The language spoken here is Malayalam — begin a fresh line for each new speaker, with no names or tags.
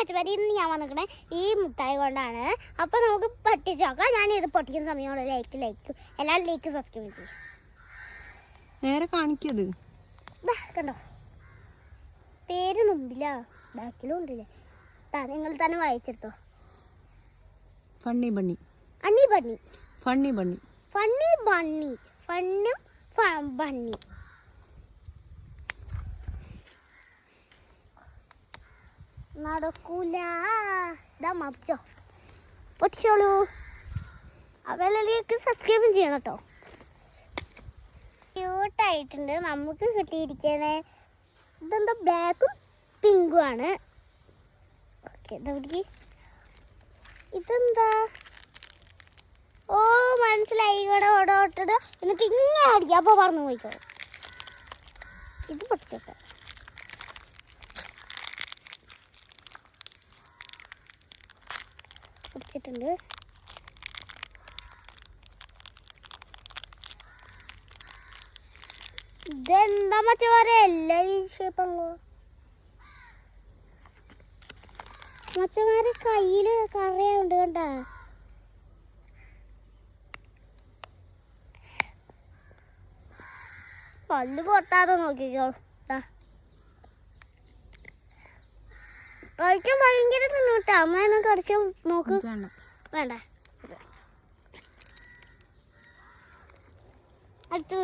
മച്ചമാരി ഇന്ന് ഞാൻ വന്നിക്കണേ ഈ മുട്ടായി കൊണ്ടാണ്. അപ്പോൾ നമുക്ക് പൊട്ടിച്ചോക്കാം. ഞാൻ ഇത് പൊട്ടിക്കുന്ന സമയമുള്ള ലൈക്ക് എല്ലാവരും ലൈക്ക് സബ്സ്ക്രൈബ് ചെയ്യും.
നേരെ കാണിക്കത്
കണ്ടോ, പേര് മുമ്പിലാ ബാക്കിലും ഉണ്ടല്ലേ. നിങ്ങൾ തന്നെ വായിച്ചെടുത്തോ.
ഫണ്ണി ബണ്ണി,
അണ്ണി bunny,
funny bunny,
funny bunny, ഫണ്ണും ബണ്ണി. നടക്കൂല. ഇതാ മപ്പിച്ചോ, പൊട്ടിച്ചോളൂ. അവലേക്ക് സബ്സ്ക്രൈബും ചെയ്യണം കേട്ടോ. ക്യൂട്ടായിട്ടുണ്ട്. നമുക്ക് കിട്ടിയിരിക്കണേ ഇതെന്താ ബ്ലാക്കും പിങ്കും ആണ്. ഓക്കെ, ഇതെന്താ? ഓ മനസ്സിലായി. ഇവിടെ ഓടോട്ടത് എന്നിട്ട് ഇങ്ങനെ അടിക്കുക. അപ്പോൾ പറന്നു പോയിക്കോ. ഇത് പൊട്ടിച്ചോട്ടെ. പൊടിച്ചിട്ടുണ്ട്. ഇതെന്താ മച്ചമാരെ എല്ലാ ഈ ഷേപ്പുള്ളൂ. മച്ചമാരെ കയ്യിൽ കറയുണ്ട് കണ്ട. പല്ല് പൊട്ടാതെ നോക്കിക്കോളൂ. കഴിക്കാൻ ഭയങ്കര തിന്നൂട്ട. അമ്മ ഒന്ന് കടിച്ച് നോക്ക്. വേണ്ട, അടുത്ത